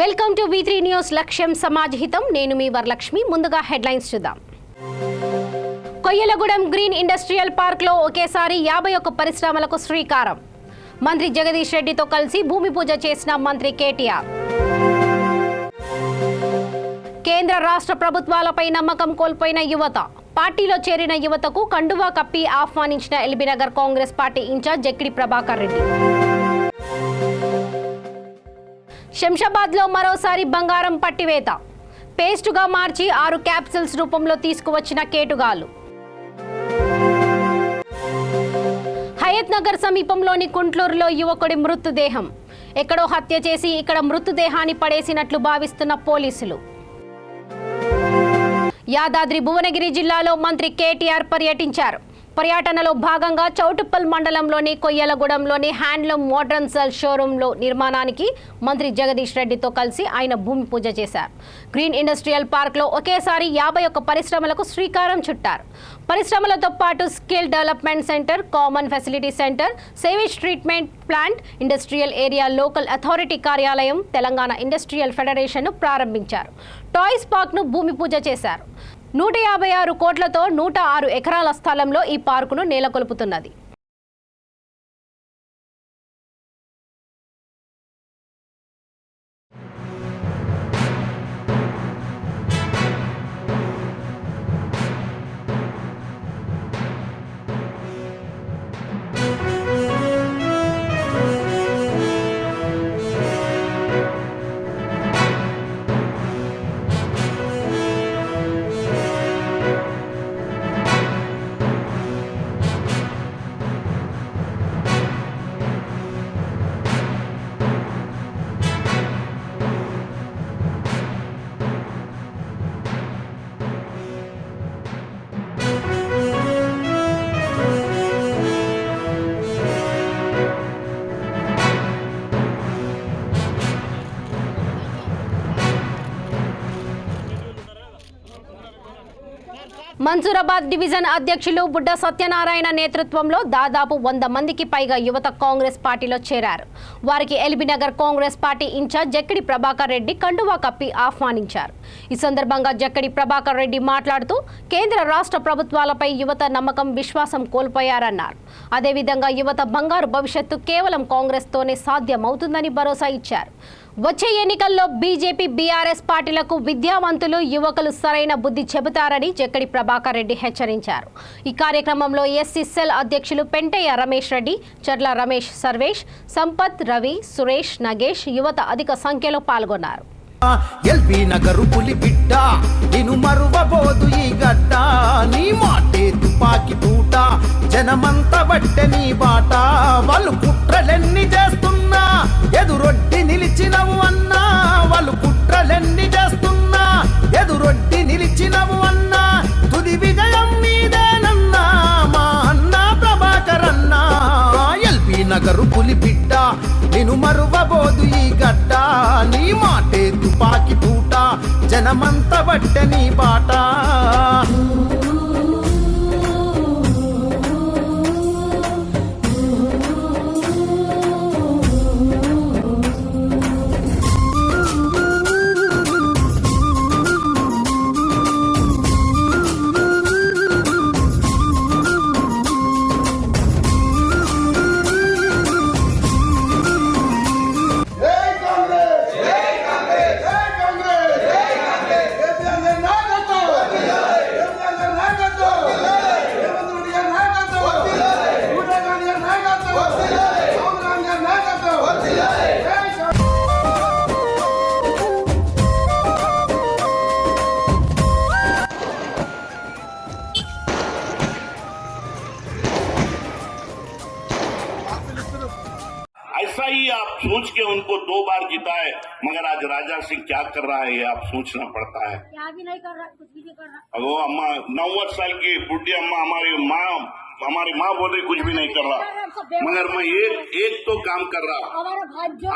Welcome to V3 news లక్ష్యం సమాజ్ హితం. నేను మీ వరలక్ష్మి. ముందుగా హెడ్లైన్స్ చూద్దాం. కొయ్యలగూడెం గ్రీన్ ఇండస్ట్రియల్ పార్క్ లో ఒకేసారి 51 పరిశ్రమలకు శ్రీకారం. మంత్రి జగదీష్ రెడ్డితో కలిసి భూమి పూజ చేసిన మంత్రి కేటీఆర్. కేంద్ర రాష్ట్ర ప్రభుత్వాలపై నమ్మకం కోల్పోయిన యువత. పార్టీలో చేరిన యువతకు కండువా కప్పి ఆహ్వానించిన ఎల్బీనగర్ కాంగ్రెస్ పార్టీ ఇన్ఛార్జ్ జక్కిడి ప్రభాకర్ రెడ్డి. శంషాబాద్లో మరోసారి బంగారం పట్టివేత. పేస్టుగా మార్చి 6 క్యాప్సూల్స్ రూపంలో తీసుకువచ్చిన కేటుగాలు. హయత్ నగర్ సమీపంలోని కుంట్లూరులో యువకుడి మృతదేహం. ఎక్కడో హత్య చేసి ఇక్కడ మృతదేహాన్ని పడేసినట్లు భావిస్తున్న పోలీసులు. యాదాద్రి భువనగిరి జిల్లాలో మంత్రి కేటీఆర్ పర్యటించారు. పర్యటనలో భాగంగా చౌటుప్పల్ మండలంలోని కొయ్యలగూడెంలోని హ్యాండ్లూమ్ మోడర్న్ సెల్ షోరూంలో నిర్మాణానికి మంత్రి జగదీష్ రెడ్డితో కలిసి ఆయన భూమి పూజ చేశారు. గ్రీన్ ఇండస్ట్రియల్ పార్క్లో ఒకేసారి 51 పరిశ్రమలకు శ్రీకారం చుట్టారు. పరిశ్రమలతో పాటు skill development centre, common facility centre, savage treatment plant, industrial area local authority కార్యాలయం, తెలంగాణ ఇండస్ట్రియల్ ఫెడరేషన్ను ప్రారంభించారు. టాయ్స్ పార్క్ను భూమి పూజ చేశారు. 156 కోట్లతో 106 ఎకరాల స్థలంలో ఈ పార్కును నెలకొల్పుతున్నది. మన్సూరాబాద్ డివిజన్ అధ్యక్షులు బుడ్డ సత్యనారాయణ నేతృత్వంలో దాదాపు 100 మందికి పైగా యువత కాంగ్రెస్ పార్టీలో చేరారు. వారికి ఎల్బీనగర్ కాంగ్రెస్ పార్టీ ఇన్ఛార్జ్ జక్కిడి ప్రభాకర్ రెడ్డి కండువా కప్పి ఆహ్వానించారు. ఈ సందర్భంగా జక్కిడి ప్రభాకర్ రెడ్డి మాట్లాడుతూ కేంద్ర రాష్ట్ర ప్రభుత్వాలపై యువత నమ్మకం, విశ్వాసం కోల్పోయారన్నారు. అదేవిధంగా యువత బంగారు భవిష్యత్తు కేవలం కాంగ్రెస్తోనే సాధ్యమవుతుందని భరోసా ఇచ్చారు. వచ్చే ఎన్నికల్లో బీజేపీ, బీఆర్ఎస్ పార్టీలకు విద్యావంతులు, యువకులు సరైన బుద్ధి చెబుతారని జక్కిడి ప్రభాకర్ రెడ్డి హెచ్చరించారు. ఈ కార్యక్రమంలో ఎస్సీ సెల్ అధ్యక్షులు పెంటయ్య రమేష్ రెడ్డి, చర్ల రమేష్, సర్వేష్, సంపత్, రవి, సురేష్, నగేష్ యువత అధిక సంఖ్యలో పాల్గొన్నారు. ఎల్బీ నగరు పులి బిడ్డ నిన్ను మరువబోదు ఈ గడ్డ, నీ మాటే తుపాకి తూట, జనమంతా బట్టె నీ బాట. వాళ్ళు కుట్రలెన్ని చేస్తున్నా ఎదురొడ్డి నిలిచినవు అన్నా, వాళ్ళు కుట్రలెన్ని చేస్తున్నా ఎదురొడ్డి నిలిచినవు అన్నా, తుది విజయం మీదేనన్నా మా అన్న ప్రభాకర్ అన్నా. ఎల్బీ నగరు పులి బిడ్డ నిన్ను మరువబోదు ఈ గడ్డ, నీ మాటే తుపాకి తూట, జనమంతా బట్టె నీ బాట. ऐसा ही आप सोच के उनको 2 बार जिता है, मगर आज राजा सिंह क्या कर रहा है ये आप सोचना पड़ता है. क्या भी नहीं कर रहा, कुछ भी नहीं कर रहा. वो अम्मा 90 साल की बुढ़ी अम्मा हमारी माँ बोल रही कुछ भी नहीं कर रहा, मगर मैं एक तो काम कर रहा.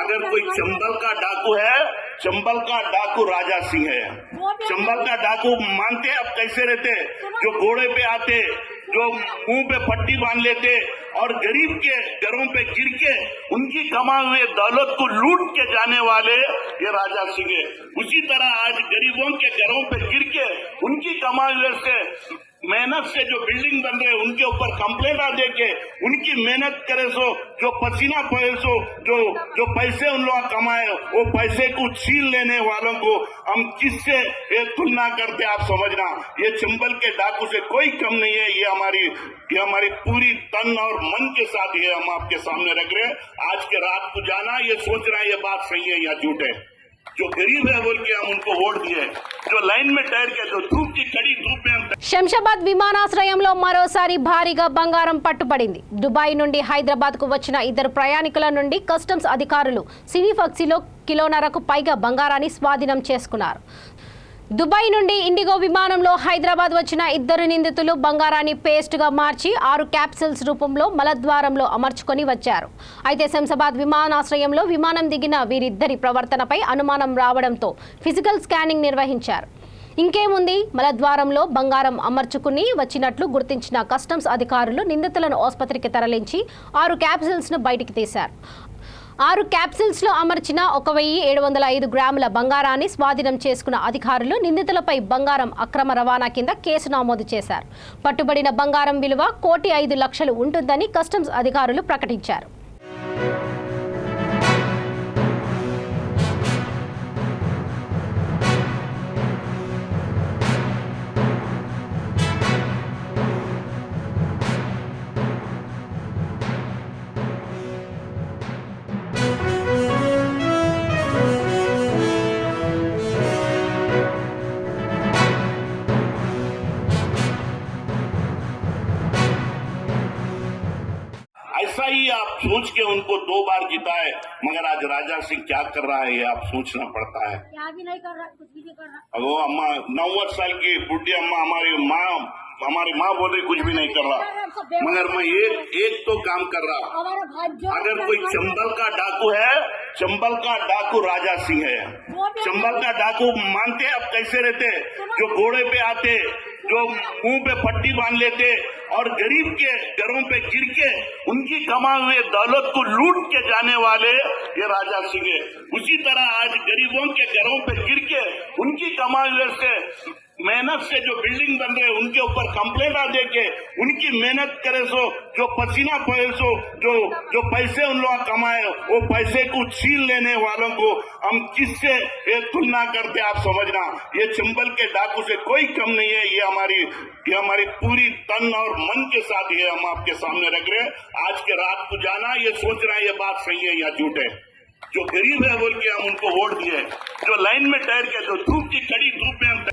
अगर कोई चंबल का डाकू है, चंबल का डाकू राजा सिंह है. चंबल का डाकू मानते आप कैसे रहते, जो घोड़े पे आते, जो मुंह पे पट्टी बांध लेते और गरीब के घरों पे गिर के उनकी कमाए हुए दौलत को लूट के जाने वाले ये राजा सिंह है। उसी तरह आज गरीबों के घरों पे गिर के उनकी कमाए हुए से मेहनत से जो बिल्डिंग बन रहे उनके ऊपर कंप्लेंट आ दे के उनकी मेहनत करे सो जो पसीना पड़े सो जो पैसे उन लोग कमाए वो पैसे को छीन लेने वालों को हम किससे तुलना करते आप समझना। ये चंबल के डाकू से कोई कम नहीं है। ये हमारी पूरी तन और मन के साथ ये हम आपके सामने रख रहे हैं। आज के रात को जाना ये सोच रहे हैं ये बात सही है या झूठ है। जो गरीब है बोल के हम उनको वोट दिए, जो लाइन में ठहर के जो धूप की कड़ी धूप में हम శంషాబాద్ విమానాశ్రయంలో మరోసారి భారీగా బంగారం పట్టుబడింది. దుబాయ్ నుండి హైదరాబాద్ కు వచ్చిన ఇద్దరు ప్రయాణికుల నుండి కస్టమ్స్ అధికారులు సినీఫాక్సీలో కిలోన్నరకు పైగా బంగారాన్ని స్వాధీనం చేసుకున్నారు. దుబాయ్ నుండి ఇండిగో విమానంలో హైదరాబాద్ వచ్చిన ఇద్దరు నిందితులు బంగారాన్ని పేస్ట్గా మార్చి 6 క్యాప్సూల్స్ రూపంలో మలద్వారంలో అమర్చుకొని వచ్చారు. అయితే శంషాబాద్ విమానాశ్రయంలో విమానం దిగిన వీరిద్దరి ప్రవర్తనపై అనుమానం రావడంతో ఫిజికల్ స్కానింగ్ నిర్వహించారు. ఇంకేముంది, మలద్వారంలో బంగారం అమర్చుకుని వచ్చినట్లు గుర్తించిన కస్టమ్స్ అధికారులు నిందితులను ఆసుపత్రికి తరలించి 6 క్యాప్సూల్స్ను బయటికి తీశారు. 6 క్యాప్సూల్స్లో అమర్చిన 1705 గ్రాముల బంగారాన్ని స్వాధీనం చేసుకున్న అధికారులు నిందితులపై బంగారం అక్రమ రవాణా కింద కేసు నమోదు చేశారు. పట్టుబడిన బంగారం విలువ 1,05,00,000 ఉంటుందని కస్టమ్స్ అధికారులు ప్రకటించారు. ऐसा ही आप सोच के उनको 2 बार जिताए, मगर आज राजा सिंह क्या कर रहा है ये आप सोचना पड़ता है। क्या भी नहीं कर रहा, कुछ भी नहीं कर रहा। अब वो अम्मा 90 साल की बुढ़ी अम्मा हमारी माँ बोल रही कुछ भी नहीं कर रहा, मगर मैं एक तो काम कर रहा। हमारा भाई अगर कोई चंबल का डाकू है, चंबल का डाकू राजा सिंह है। चंबल का डाकू मानते अब कैसे रहते, जो घोड़े पे आते, जो मुंह पे पट्टी बांध लेते और गरीब के घरों पे गिर के उनकी कमाए हुए दौलत को लूट के जाने वाले ये राजा सिंह है। उसी तरह आज गरीबों के घरों पे गिर के उनकी कमाए हुए से मेहनत से जो बिल्डिंग बन रहे उनके ऊपर कंप्लेंट आ दे के उनकी मेहनत करे सो जो पसीना पड़े सो जो पैसे उन लोग कमाए वो पैसे को छीन लेने वालों को हम किससे तुलना करते आप समझना। ये चंबल के डाकू से कोई कम नहीं है। ये हमारी पूरी तन और मन के साथ ये हम आपके सामने रख रहे हैं। आज के रात को जाना ये सोच रहे हैं ये बात सही है या झूठ है। जो गरीब है बोल के हम उनको वोट दिए, जो लाइन में ठहर के जो धूप की कड़ी धूप में हम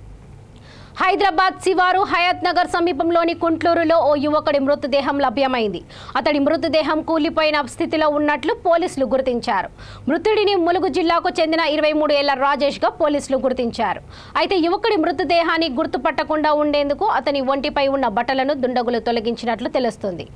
హైదరాబాద్ శివారు హయత్ నగర్ సమీపంలోని కుంట్లూరులో ఓ యువకుడి మృతదేహం లభ్యమైంది. అతడి మృతదేహం కూలిపోయిన స్థితిలో ఉన్నట్లు పోలీసులు గుర్తించారు. మృతుడిని ములుగు జిల్లాకు చెందిన 23 ఏళ్ల రాజేష్ గా పోలీసులు గుర్తించారు. అయితే యువకుడి మృతదేహాన్ని గుర్తుపట్టకుండా ఉండేందుకు అతని ఒంటిపై ఉన్న బట్టలను దుండగులు తొలగించినట్లు తెలుస్తుంది.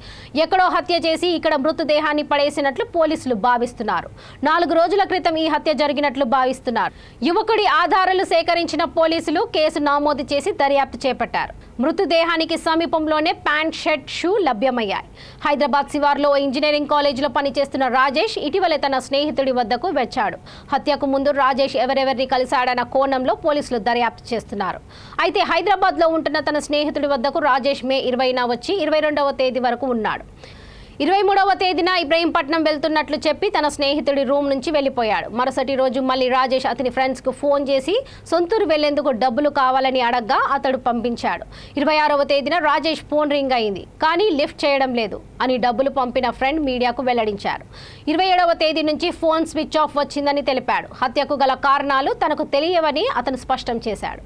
ఎక్కడో హత్య చేసి ఇక్కడ మృతదేహాన్ని పడేసినట్లు పోలీసులు భావిస్తున్నారు. 4 రోజుల క్రితం ఈ హత్య జరిగినట్లు భావిస్తున్నారు. యువకుడి ఆధారాలు సేకరించిన పోలీసులు కేసు నమోదు చేసి దర్యాప్తు చేపట్టారు. మృతదేహానికి సమీపంలోనే ప్యాంట్, షర్ట్, షూ లభ్యమయ్యాయి. హైదరాబాద్ శివార్లో ఇంజనీరింగ్ కాలేజీలో పనిచేస్తున్న రాజేష్ ఇటీవల తన స్నేహితుడి వద్దకు వచ్చాడు. హత్యకు ముందు రాజేష్ ఎవరెవరిని కలిశాడన్న కోణంలో పోలీసులు దర్యాప్తు చేస్తున్నారు. అయితే హైదరాబాద్లో ఉంటున్న తన స్నేహితుడి వద్దకు రాజేష్ మే 20న వచ్చి 22వ తేదీ వరకు ఉన్నాడు. 23వ తేదీన ఇబ్రహీంపట్నం వెళ్తున్నట్లు చెప్పి తన స్నేహితుడి రూమ్ నుంచి వెళ్ళిపోయాడు. మరుసటి రోజు మళ్ళీ రాజేష్ అతని ఫ్రెండ్స్కు ఫోన్ చేసి సొంతూరు వెళ్లేందుకు డబ్బులు కావాలని అడగ్గా అతడు పంపించాడు. 26వ తేదీన రాజేష్ ఫోన్ రింగ్ అయింది, కానీ లిఫ్ట్ చేయడం లేదు అని డబ్బులు పంపిన ఫ్రెండ్ మీడియాకు వెల్లడించారు. 27వ తేదీ నుంచి ఫోన్ స్విచ్ ఆఫ్ వచ్చిందని తెలిపాడు. హత్యకు గల కారణాలు తనకు తెలియవని అతను స్పష్టం చేశాడు.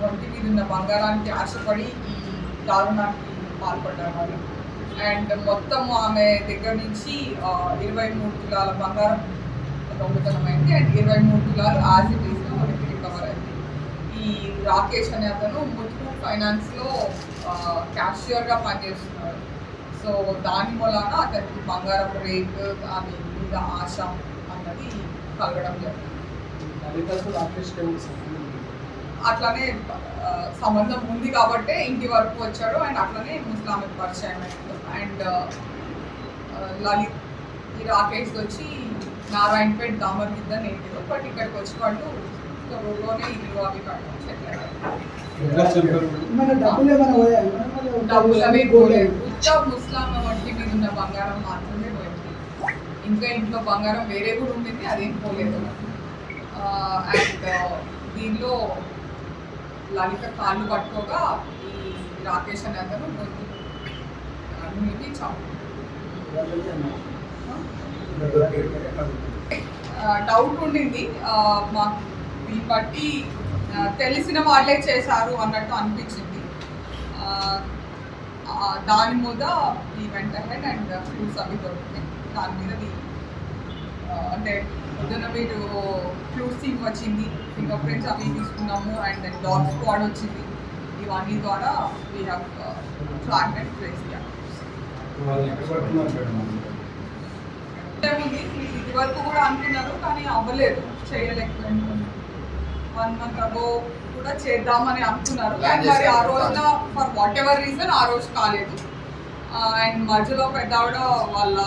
ఒంటి మీద ఉన్న బంగారానికి ఆశపడి ఈ దారుణానికి పాల్పడ్డారు వాళ్ళు. అండ్ మొత్తం ఆమె దగ్గర నుంచి 23 తులాల బంగారం దొంగతనమైంది అండ్ 23 తులాలు యాజ్ ఇట్ ఈస్లో మనకి రికవర్ అయింది. ఈ రాకేష్ అనే అతను ముత్తూట్ ఫైనాన్స్లో క్యాషియర్గా పనిచేస్తున్నాడు. సో దాని మూలాన అతనికి బంగారం రేట్ ఆమె మీద ఆశ అన్నది కలగడం జరిగింది. అట్లానే సంబంధం ఉంది కాబట్టే ఇంటి వరకు వచ్చాడు అండ్ అట్లనే ముస్లాంకి పరిచయం అయ్యాడు. అండ్ లలిత్ ఈ రాకేష్ వచ్చి నారాయణపేట్ దామర్గిద్ద నేటివ్, బట్ ఇక్కడికి వచ్చి వాళ్ళు రోడ్లోనే ఇల్లు అవి కట్టడం డబ్బులు అవి పోలేదు. ముస్లాం వంటి మీద ఉన్న బంగారం మాత్రమే పోయింది. ఇంకా ఇంట్లో బంగారం వేరే కూడా ఉండింది, అదేం పోలేదు. అండ్ దీనిలో లలిత కాళ్ళు పట్టుకోగా ఈ రాకేష్ అనే అతను గొంతు అన్నిటి చావు. డౌట్ ఉండింది మాకు, దీన్ని బట్టి తెలిసిన వాళ్ళే చేశారు అన్నట్టు అనిపించింది. దాని మీద ఈ వెంట హెడ్ అండ్ ఫ్రూట్స్ అవి దొరుకుతాయి. దాని మీద అంటే పొద్దున మీరు ఫ్లూస్ టీమ్ వచ్చింది, ఫింగర్ ప్రింట్స్ అవి తీసుకున్నాము అండ్ దెన్ డాగ్ స్క్వాడ్ వచ్చింది. ఇవన్నీ ద్వారా we have flag and trace ఇది వరకు కూడా అనుకున్నారు కానీ అవ్వలేదు, చేయలేకపోయింది. 1 month ago కూడా చేద్దామని అనుకున్నారు కానీ మరి ఆ రోజున ఫర్ వాట్ ఎవర్ రీజన్ ఆ రోజు కాలేదు. అండ్ మధ్యలో పెద్ద ఆవిడ వాళ్ళ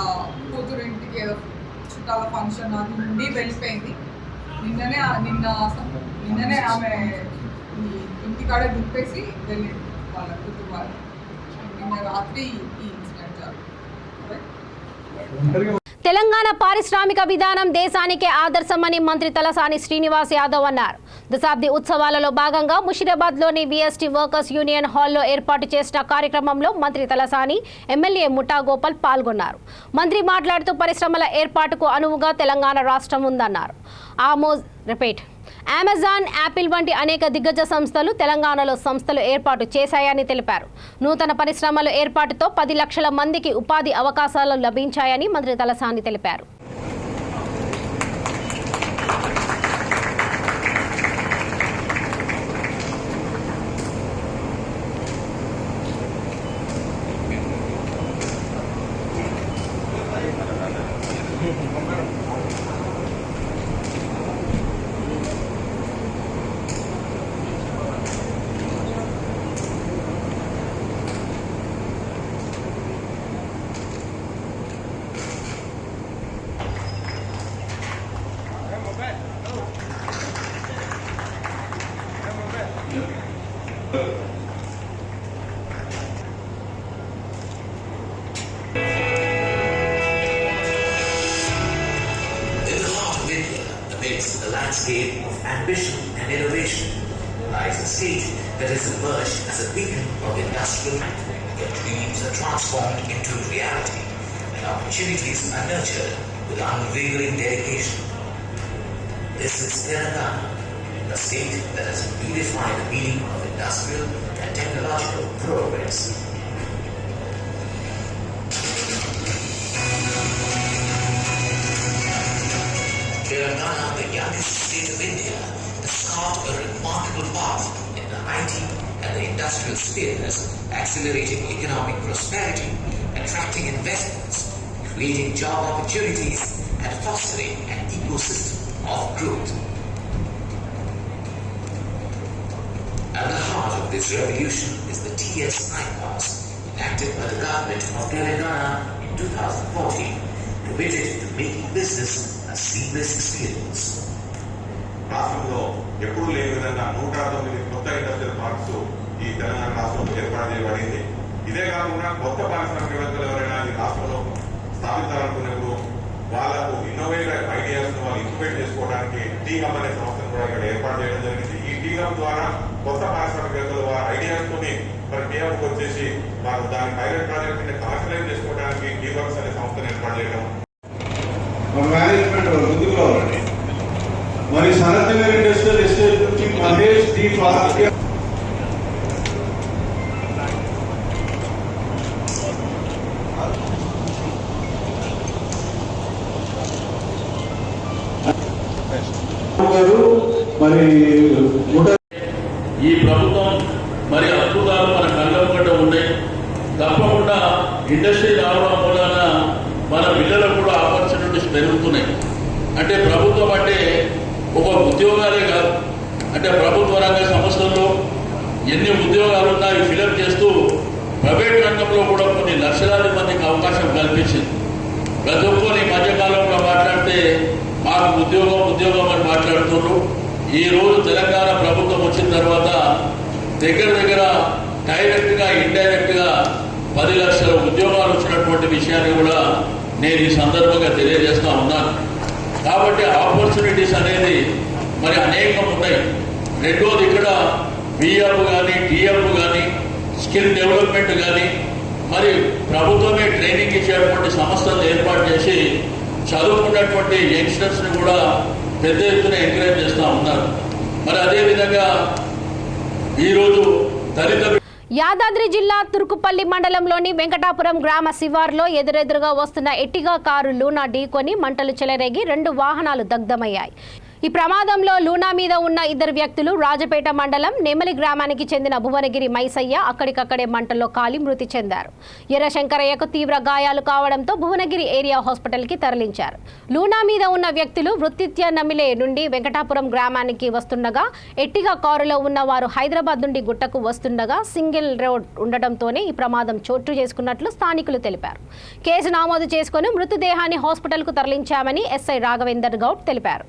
కూతురు ఇంటికి ఏదో చుట్టాల ఫంక్షన్ అది నుండి వెళ్ళిపోయింది. నిన్ననే ఆమె ఇంటికాడ దింపేసి వెళ్ళింది వాళ్ళ కూతురు వాళ్ళు. నిన్న రాత్రి ఈ ఇన్సిడెంట్ జరిగింది. తెలంగాణ పారిశ్రామిక విధానం దేశానికే ఆదర్శమని మంత్రి తలసాని శ్రీనివాస్ యాదవ్ అన్నారు. దశాబ్ది ఉత్సవాలలో భాగంగా ముషిరాబాద్లోని విఎస్టీ వర్కర్స్ యూనియన్ హాల్లో ఏర్పాటు చేసిన కార్యక్రమంలో మంత్రి తలసాని, ఎమ్మెల్యే ముఠా గోపాల్ పాల్గొన్నారు. మంత్రి మాట్లాడుతూ పరిశ్రమల ఏర్పాటుకు అనువుగా తెలంగాణ రాష్ట్రం ఉందన్నారు. అమెజాన్, యాపిల్ వంటి అనేక దిగ్గజ సంస్థలు తెలంగాణలో సంస్థలు ఏర్పాటు చేశాయని తెలిపారు. నూతన పరిశ్రమల ఏర్పాటుతో 10 లక్షల మందికి ఉపాధి అవకాశాలు లభించాయని మంత్రి తలసాని తెలిపారు. Amidst a landscape of ambition and innovation lies a state that has emerged as a beacon of industrial activity, where dreams are transformed into reality and opportunities are nurtured with unwavering dedication. This is Telangana, a state that has redefined the meaning of industrial and technological progress. Telangana, the youngest state of India, has carved a remarkable path in the IT and the industrial spheres, accelerating economic prosperity, attracting investments, creating job opportunities, and fostering an ecosystem of growth. At the heart of this revolution is the TS iPass, enacted by the government of Telangana in 2014, committed to making business a seamless experience. రాష్ట్రంలో ఎప్పుడు లేని విధంగా 109 కొత్త industrial parks ఈ తెలంగాణ రాష్ట్రంలో ఏర్పాటు చేయబడింది. ఇదే కాకుండా కొత్త పారిశ్రామికవేత్తలు ఎవరైనా ఈ రాష్ట్రంలో స్థాపించాలనుకున్నప్పుడు వాళ్ళకు ఇన్నోవేటివ్ ఐడియాస్ వాళ్ళు ఇంక్యుబేట్ చేసుకోవడానికి టీగమ్ అనే సంస్థను కూడా ఇక్కడ ఏర్పాటు చేయడం జరిగింది. ఈ టీగమ్ ద్వారా కొత్త పారిశ్రామికవేత్తలు వారి ఐడియాస్ తోని మరి టీఎంకి వచ్చేసి వారు దాని పైలట్ ప్రాజెక్ట్ ని కమర్షియలైజ్ చేసుకోవడానికి టీవర్క్స్ అనే సంస్థను ఏర్పాటు చేయడం. మేనేజ్మెంట్ ముందుకు రావాలండి. మరి సనత్ నగర్ ఇండస్ట్రియల్ ఎస్టేట్ నుంచి మహేష్ డి ఫారూక్ మరి ఈ ప్రభుత్వం మరి అద్భుతాలు మన కళ్ళ ఉన్నాయి. తప్పకుండా ఇండస్ట్రీ రావడం వలన మన పిల్లలకు కూడా ఆపర్చునిటీస్ పెరుగుతున్నాయి. అంటే ప్రభుత్వం అంటే ఒక ఉద్యోగాలే కాదు, అంటే ప్రభుత్వ రంగ సంస్థల్లో ఎన్ని ఉద్యోగాలు ఉన్నాయో ఫిలప్ చేస్తూ ప్రైవేట్ రంగంలో కూడా కొన్ని లక్షలాది మందికి అవకాశం కల్పించింది. ప్రతి ఒక్కరు ఈ మధ్యకాలంలో మాట్లాడితే మాకు ఉద్యోగం అని మాట్లాడుతున్నారు. ఈ రోజు తెలంగాణ ప్రభుత్వం వచ్చిన తర్వాత దగ్గర డైరెక్ట్గా ఇండైరెక్ట్గా 10 లక్షల ఉద్యోగాలు వచ్చినటువంటి విషయాన్ని కూడా నేను ఈ సందర్భంగా తెలియజేస్తా ఉన్నాను. కాబట్టి ఆపర్చునిటీస్ అనేది మరి అనేకం ఉన్నాయి. రెండోది ఇక్కడ బిఎఫ్ కానీ టీఎఫ్ కానీ స్కిల్ డెవలప్మెంట్ కానీ మరి ప్రభుత్వమే ట్రైనింగ్ ఇచ్చేటువంటి సంస్థలను ఏర్పాటు చేసి చదువుకున్నటువంటి యంగ్స్టర్స్ని కూడా పెద్ద ఎత్తున ఎంకరేజ్ చేస్తూ ఉన్నారు. మరి అదేవిధంగా ఈరోజు దళిత యాదాద్రి జిల్లా తుర్కుపల్లి మండలంలోని వెంకటాపురం గ్రామ శివార్లో ఎదురెదురుగా వస్తున్న ఎట్టిగా కారు లూనా ఢీకొని మంటలు చెలరేగి 2 వాహనాలు దగ్ధమయ్యాయి. ఈ ప్రమాదంలో లూనా మీద ఉన్న 2 వ్యక్తులు రాజపేట మండలం నెమలి గ్రామానికి చెందిన భువనగిరి మైసయ్య అక్కడికక్కడే మంటల్లో కాలి మృతి చెందారు. ఎర్రశంకరయ్యకు తీవ్ర గాయాలు కావడంతో భువనగిరి ఏరియా హాస్పిటల్కి తరలించారు. లూనా మీద ఉన్న వ్యక్తులు వృత్తిత్య నమిలే నుండి వెంకటాపురం గ్రామానికి వస్తుండగా ఎట్టిగా కారులో ఉన్న వారు హైదరాబాద్ నుండి గుట్టకు వస్తుండగా సింగిల్ రోడ్ ఉండటంతోనే ఈ ప్రమాదం చోటు చేసుకున్నట్లు స్థానికులు తెలిపారు. కేసు నమోదు చేసుకుని మృతదేహాన్ని హాస్పిటల్కు తరలించామని ఎస్ఐ రాఘవేందర్ గౌడ్ తెలిపారు.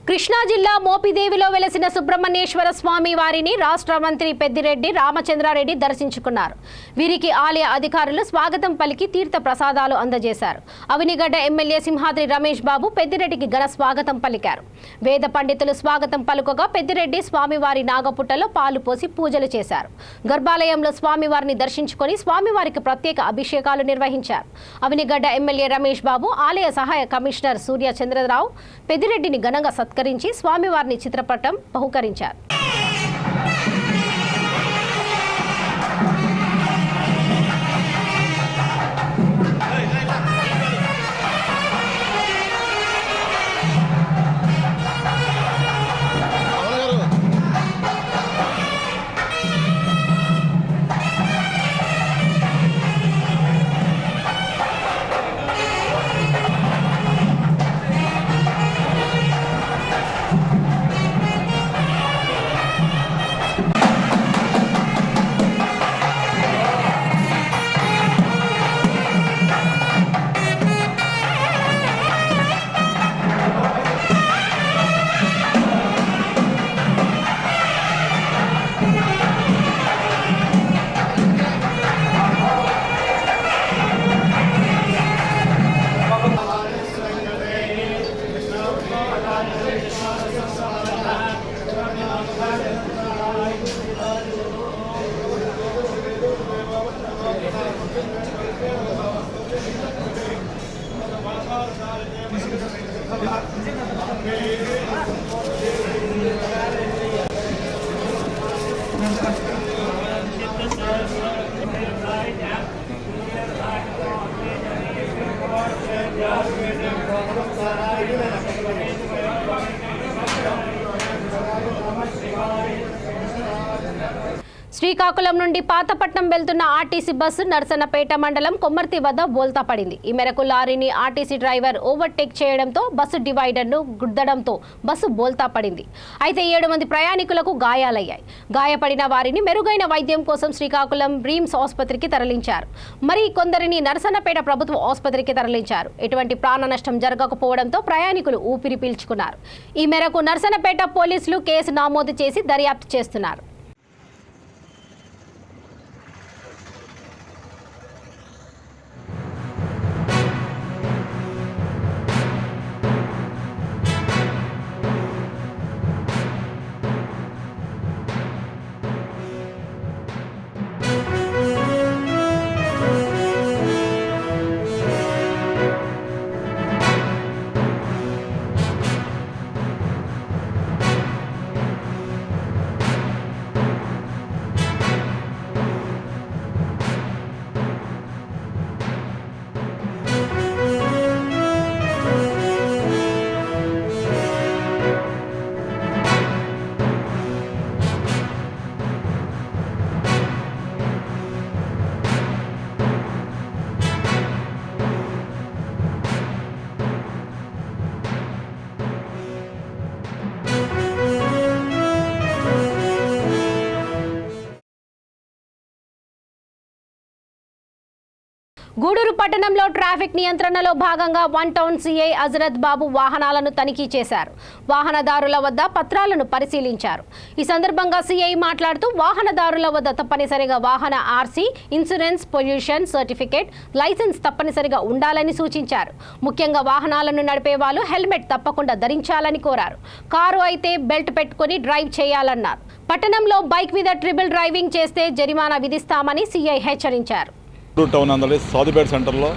కృష్ణా జిల్లా మోపిదేవిలో వెలసిన సుబ్రహ్మణ్యేశ్వర స్వామి వారిని రాష్ట్ర మంత్రి పెద్దిరెడ్డి రామచంద్రారెడ్డి దర్శించుకున్నారు. వీరికి ఆలయ అధికారులు స్వాగతం పలికి తీర్థ ప్రసాదాలు అందజేశారు. అవినిగడ్డ ఎమ్మెల్యే సింహాద్రి రమేష్ బాబు పెద్దిరెడ్డికి ఘన స్వాగతం పలికారు. వేద పండితులు స్వాగతం పలుకగా పెద్దిరెడ్డి స్వామివారి నాగపుట్టలో పాలు పోసి పూజలు చేశారు. గర్భాలయంలో స్వామివారిని దర్శించుకొని స్వామివారికి ప్రత్యేక అభిషేకాలు నిర్వహించారు. అవినిగడ్డ ఎమ్మెల్యే రమేష్ బాబు ఆలయ సహాయ కమిషనర్ సూర్య చంద్రరావు పెద్దిరెడ్డిని ఘనంగా సత్కరించి స్వామివారిని చిత్రపటం బహుకరించారు. శ్రీకాకుళం నుండి పాతపట్నం వెళ్తున్న ఆర్టీసీ బస్సు నర్సన్నపేట మండలం కొమ్మర్తి వద్ద బోల్తా పడింది. ఈ మేరకు లారీని ఆర్టీసీ డ్రైవర్ ఓవర్టేక్ చేయడంతో బస్సు డివైడర్ను గుద్దడంతో బస్సు బోల్తా పడింది. అయితే 7 మంది ప్రయాణికులకు గాయాలయ్యాయి. గాయపడిన వారిని మెరుగైన వైద్యం కోసం శ్రీకాకుళం బ్రీమ్స్ ఆసుపత్రికి తరలించారు. మరి కొందరిని నర్సన్నపేట ప్రభుత్వ ఆసుపత్రికి తరలించారు. ఎటువంటి ప్రాణ నష్టం జరగకపోవడంతో ప్రయాణికులు ఊపిరి పీల్చుకున్నారు. ఈ మేరకు నర్సన్నపేట పోలీసులు కేసు నమోదు చేసి దర్యాప్తు చేస్తున్నారు. గూడూరు పట్టణంలో ట్రాఫిక్ నియంత్రణలో భాగంగా 1 టౌన్ సిఐ హజరత్ బాబు వాహనాలను తనిఖీ చేశారు. వాహనదారుల వద్ద పత్రాలను పరిశీలించారు. ఈ సందర్భంగా సిఐ మాట్లాడుతూ వాహనదారుల వద్ద తప్పనిసరిగా వాహన RC, insurance, pollution certificate, licence తప్పనిసరిగా ఉండాలని సూచించారు. ముఖ్యంగా వాహనాలను నడిపే వాళ్ళు హెల్మెట్ తప్పకుండా ధరించాలని కోరారు. కారు అయితే బెల్ట్ పెట్టుకుని డ్రైవ్ చేయాలన్నారు. పట్టణంలో బైక్ మీద ట్రిపుల్ డ్రైవింగ్ చేస్తే జరిమానా విధిస్తామని సిఐ హెచ్చరించారు. టౌన్ అందరి సాధుపేట సెంటర్లో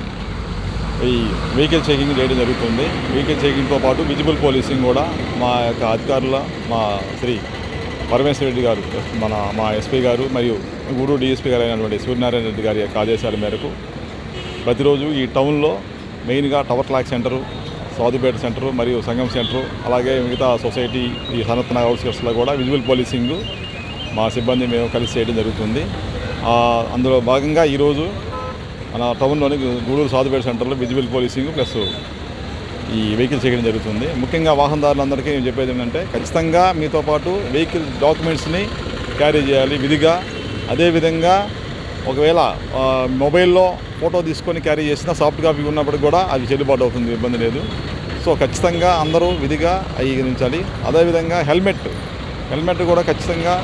ఈ వెహికల్ చెకింగ్ చేయడం జరుగుతుంది. వెహికల్ చెకింగ్తో పాటు విజిబుల్ పోలీసింగ్ కూడా మా యొక్క అధికారుల మా శ్రీ పరమేశ్వర రెడ్డి గారు మా ఎస్పీ గారు మరియు గూడూరు డిఎస్పీ గారు అయినటువంటి సూర్యనారాయణ రెడ్డి గారి యొక్క ఆదేశాల మేరకు ప్రతిరోజు ఈ టౌన్లో మెయిన్గా tower clock centre, Sadhupeta centre మరియు సంగం సెంటరు, అలాగే మిగతా సొసైటీ ఈ సనత్ నగర్ అవుట్స్కట్స్లో కూడా విజిబుల్ పోలీసింగ్ మా సిబ్బంది మేము కలిసి చేయడం జరుగుతుంది. అందులో భాగంగా ఈరోజు మన టౌన్లోని గూడూరు సాధుపేట సెంటర్లో విజిబుల్ పోలీసింగ్ ప్లస్ ఈ వెహికల్ చేయడం జరుగుతుంది. ముఖ్యంగా వాహనదారులందరికీ నేను చెప్పేది ఏంటంటే ఖచ్చితంగా మీతో పాటు వెహికల్ డాక్యుమెంట్స్ని క్యారీ చేయాలి విధిగా. అదేవిధంగా ఒకవేళ మొబైల్లో ఫోటో తీసుకొని క్యారీ చేసినా సాఫ్ట్ కాపీ ఉన్నప్పటికి కూడా అది చెల్లుబాటు అవుతుంది, ఇబ్బంది లేదు. సో ఖచ్చితంగా అందరూ విధిగా అంగీకరించాలి. అదేవిధంగా హెల్మెట్ కూడా ఖచ్చితంగా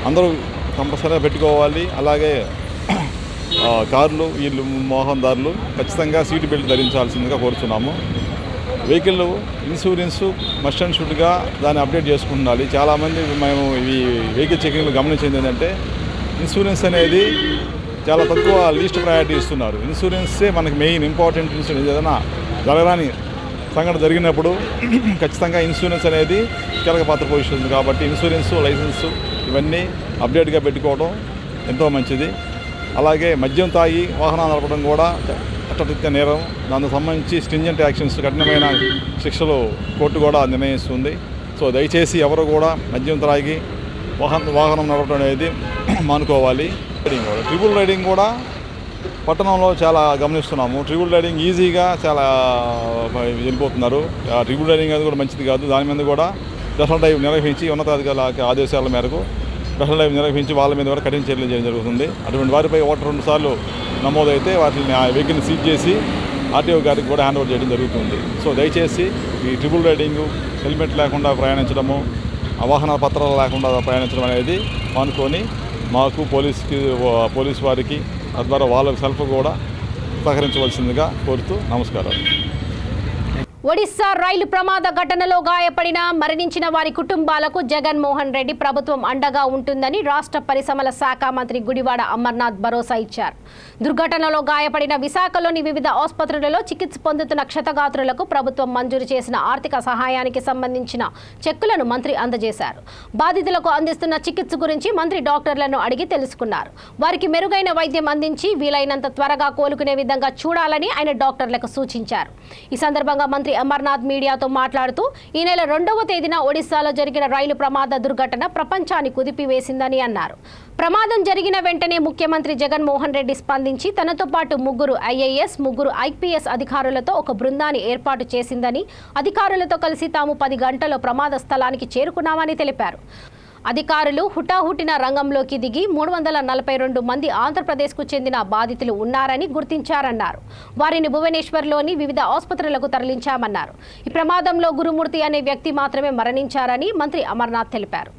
అందరూ కంపల్సరీగా పెట్టుకోవాలి. అలాగే కార్లు వీళ్ళు వాహనదారులు ఖచ్చితంగా సీటు బెల్ట్ ధరించాల్సిందిగా కోరుతున్నాము. వెహికల్ ఇన్సూరెన్సు మస్ట్ అండ్ షుడ్గా దాన్ని అప్డేట్ చేసుకుంటున్నాలి. చాలామంది మేము ఈ వెహికల్ చెకింగ్లో గమనించింది ఏంటంటే ఇన్సూరెన్స్ అనేది చాలా తక్కువ లీస్ట్ ప్రయారిటీ ఇస్తున్నారు. ఇన్సూరెన్సే మనకి మెయిన్ ఇంపార్టెంట్. ఇన్సూరెన్స్ ఏదైనా జరగరాని సంఘటన జరిగినప్పుడు ఖచ్చితంగా ఇన్సూరెన్స్ అనేది కీలక పాత్ర పోషిస్తుంది. కాబట్టి ఇన్సూరెన్సు, లైసెన్సు ఇవన్నీ అప్డేట్గా పెట్టుకోవడం ఎంతో మంచిది. అలాగే మద్యం తాగి వాహనాలు నడపడం కూడా చట్టరీత్యా నేరం. దానికి సంబంధించి స్ట్రింజెంట్ యాక్షన్స్, కఠినమైన శిక్షలు కోర్టు కూడా నిర్ణయిస్తుంది. సో దయచేసి ఎవరు కూడా మద్యం తాగి వాహనం నడపడం అనేది మానుకోవాలి. ట్రిపుల్ రైడింగ్ కూడా పట్టణంలో చాలా గమనిస్తున్నాము. ట్రిపుల్ రైడింగ్ ఈజీగా చాలా వెళ్ళిపోతున్నారు. ట్రిపుల్ రైడింగ్ అది కూడా మంచిది కాదు. దాని మీద కూడా స్పెషల్ డ్రైవ్ నిర్వహించి ఉన్నతాధికారుల ఆదేశాల మేరకు స్పెషల్ డ్రైవ్ నిర్వహించి వాళ్ళ మీద కూడా కఠిన చర్యలు చేయడం జరుగుతుంది. అటువంటి వారిపై 1-2 సార్లు నమోదైతే వాటిని ఆ వెహికల్ని సీజ్ చేసి ఆర్టీఓ గారికి కూడా హ్యాండ్ ఓవర్ చేయడం జరుగుతుంది. సో దయచేసి ఈ ట్రిపుల్ రైడింగ్, హెల్మెట్ లేకుండా ప్రయాణించడము, వాహన పత్రాలు లేకుండా ప్రయాణించడం అనేది మానుకొని మాకు పోలీస్ వారికి తద్వారా వాళ్ళ సెల్ఫ్ కూడా సహకరించవలసిందిగా కోరుతూ నమస్కారాలు. ఒడిశా రైలు ప్రమాద ఘటనలో గాయపడిన మరణించిన వారి కుటుంబాలకు జగన్మోహన్ రెడ్డి ప్రభుత్వం అండగా ఉంటుందని రాష్ట్ర పరిశ్రమల శాఖ మంత్రి గుడివాడ అమర్నాథ్ భరోసా ఇచ్చారు. దుర్ఘటనలో గాయపడిన విశాఖలోని వివిధ ఆసుపత్రులలో చికిత్స పొందుతున్న క్షతగాత్రులకు ప్రభుత్వం మంజూరు చేసిన ఆర్థిక సహాయానికి సంబంధించిన చెక్కులను మంత్రి అందజేశారు. బాధితులకు అందిస్తున్న చికిత్స గురించి మంత్రి డాక్టర్లను అడిగి తెలుసుకున్నారు. వారికి మెరుగైన వైద్యం అందించి వీలైనంత త్వరగా కోలుకునే విధంగా చూడాలని ఆయన డాక్టర్లకు సూచించారు. ఈ సందర్భంగా మంత్రి అమర్నాథ్ మీడియాతో మాట్లాడుతూ ఈ నెల 2వ తేదీన ఒడిశాలో జరిగిన రైలు ప్రమాద దుర్ఘటన ప్రపంచాన్ని కుదిపివేసిందని అన్నారు. ప్రమాదం జరిగిన వెంటనే ముఖ్యమంత్రి జగన్మోహన్ రెడ్డి స్పందించి తనతో పాటు 3 IAS, 3 IPS అధికారులతో ఒక బృందాన్ని ఏర్పాటు చేసిందని, అధికారులతో కలిసి తాము 10 గంటల్లో ప్రమాద స్థలానికి చేరుకున్నామని తెలిపారు. అధికారులు హుటాహుటిన రంగంలోకి దిగి 342 మంది ఆంధ్రప్రదేశ్కు చెందిన బాధితులు ఉన్నారని గుర్తించారన్నారు. వారిని భువనేశ్వర్లోని వివిధ ఆసుపత్రులకు తరలించామన్నారు. ఈ ప్రమాదంలో గురుమూర్తి అనే వ్యక్తి మాత్రమే మరణించారని మంత్రి అమర్నాథ్ తెలిపారు.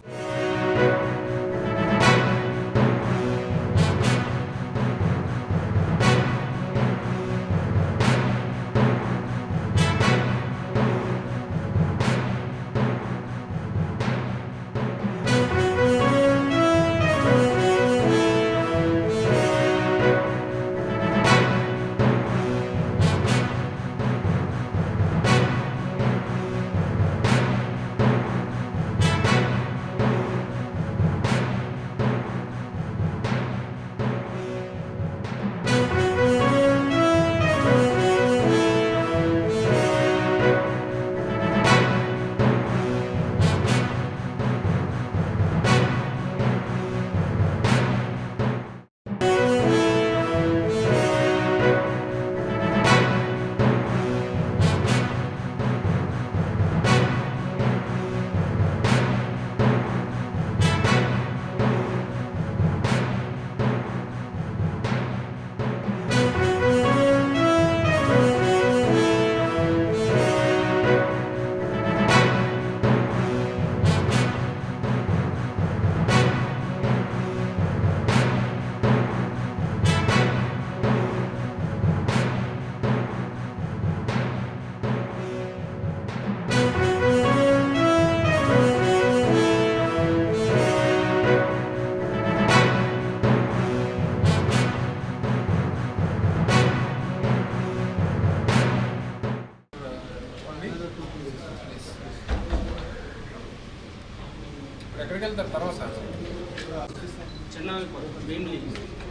ఎక్కడికి వెళ్తారు తర్వాత?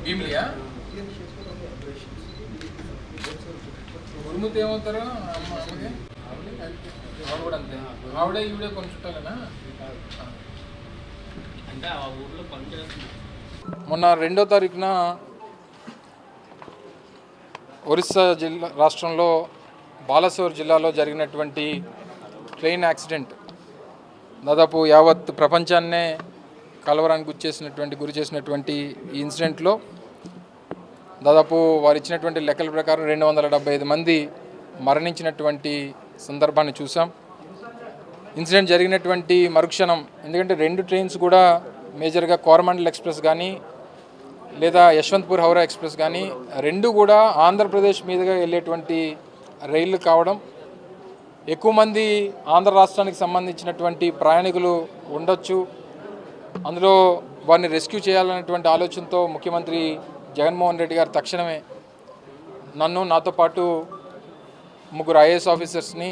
భీమిలియా? గురుమూర్తి ఏమవుతారు? అమ్మకి ఆవిడ కూడా అంతే. ఆవిడే ఈవిడే కొన్ని చుట్టాలేనా? అంటే ఆ ఊర్లో పనిచేస్తున్నారు. మొన్న 2వ తారీఖున ఒరిస్సా రాష్ట్రంలో బాలసోర్ జిల్లాలో జరిగినటువంటి ట్రైన్ యాక్సిడెంట్ దాదాపు యావత్ ప్రపంచాన్నే కలవరానికి గురి చేసినటువంటి ఈ ఇన్సిడెంట్లో దాదాపు వారు ఇచ్చినటువంటి లెక్కల ప్రకారం 275 మంది మరణించినటువంటి సందర్భాన్ని చూసాం. ఇన్సిడెంట్ జరిగినటువంటి మరుక్షణం, ఎందుకంటే 2 ట్రైన్స్ కూడా మేజర్గా కోరమండల్ ఎక్స్ప్రెస్ కానీ లేదా యశ్వంత్పూర్ హౌరా ఎక్స్ప్రెస్ కానీ 2 కూడా ఆంధ్రప్రదేశ్ మీదుగా వెళ్ళేటువంటి రైళ్లు కావడం, ఎక్కువ మంది ఆంధ్ర రాష్ట్రానికి సంబంధించినటువంటి ప్రయాణికులు ఉండొచ్చు, అందులో వారిని రెస్క్యూ చేయాలనేటువంటి ఆలోచనతో ముఖ్యమంత్రి జగన్మోహన్ రెడ్డి గారు తక్షణమే నాతో పాటు 3 IAS ఆఫీసర్స్ని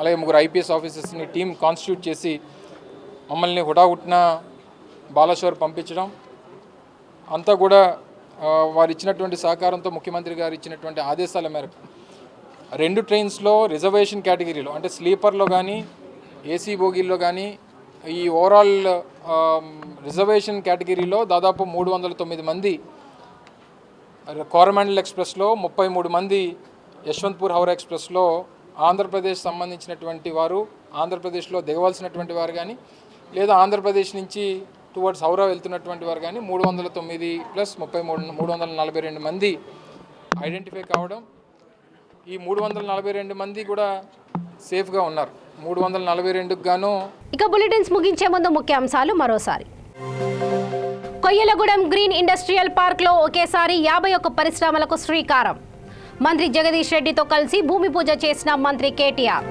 అలాగే 3 IPS ఆఫీసర్స్ని టీం కాన్స్టిట్యూట్ చేసి మమ్మల్ని హుటాహుటిన బాలసోర్ పంపించడం, అంతా కూడా వారు ఇచ్చినటువంటి సహకారంతో ముఖ్యమంత్రి గారు ఇచ్చినటువంటి ఆదేశాల మేరకు 2 ట్రైన్స్లో రిజర్వేషన్ కేటగిరీలో అంటే స్లీపర్లో కానీ ఏసీ బోగీల్లో కానీ ఈ ఓవరాల్ రిజర్వేషన్ కేటగిరీలో దాదాపు 309 మంది, కోరమండల్ ఎక్స్ప్రెస్లో 33 మంది, యశ్వంత్పూర్ హౌరా ఎక్స్ప్రెస్లో ఆంధ్రప్రదేశ్ సంబంధించినటువంటి వారు, ఆంధ్రప్రదేశ్లో దిగవలసినటువంటి వారు కానీ లేదా ఆంధ్రప్రదేశ్ నుంచి టువర్డ్స్ హౌరా వెళ్తున్నటువంటి వారు కానీ 309 ప్లస్ 33 342 మంది ఐడెంటిఫై కావడం. ఈ 342 మంది కూడా సేఫ్గా ఉన్నారు. 342కు గాను. ఇక బులెటిన్స్ ముగించే ముందు ముఖ్యాంశాలు మరోసారి. కొయ్యలగూడెం గ్రీన్ ఇండస్ట్రియల్ పార్క్లో ఒకేసారి 51 పరిశ్రమలకు శ్రీకారం. మంత్రి జగదీష్ రెడ్డితో కలిసి భూమి పూజ చేసిన మంత్రి కేటీఆర్.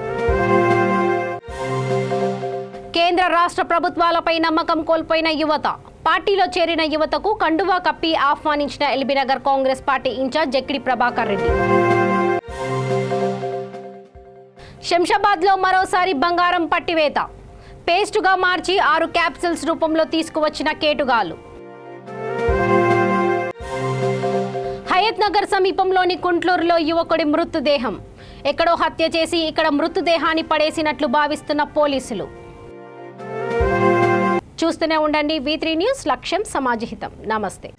కేంద్ర రాష్ట్ర ప్రభుత్వాలపై నమ్మకం కోల్పోయిన యువత, పార్టీలో చేరిన యువతకు కండువా కప్పి ఆహ్వానించిన ఎల్బీనగర్ కాంగ్రెస్ పార్టీ ఇన్ఛార్జ్ జక్కిడి ప్రభాకర్ రెడ్డి. శంషాబాద్లో మరోసారి బంగారం పట్టివేత, పేస్టుగా మార్చి 6 క్యాప్సిల్స్ రూపంలో తీసుకువచ్చిన కేటుగాలు. హయత్ నగర్ సమీపంలోని కుంట్లూరులో యువకుడి మృతదేహం, ఎక్కడో హత్య చేసి ఇక్కడ మృతదేహాన్ని పడేసినట్లు భావిస్తున్న పోలీసులు. చూస్తూనే ఉండండి V3 న్యూస్, లక్ష్యం సమాజహితం. నమస్తే.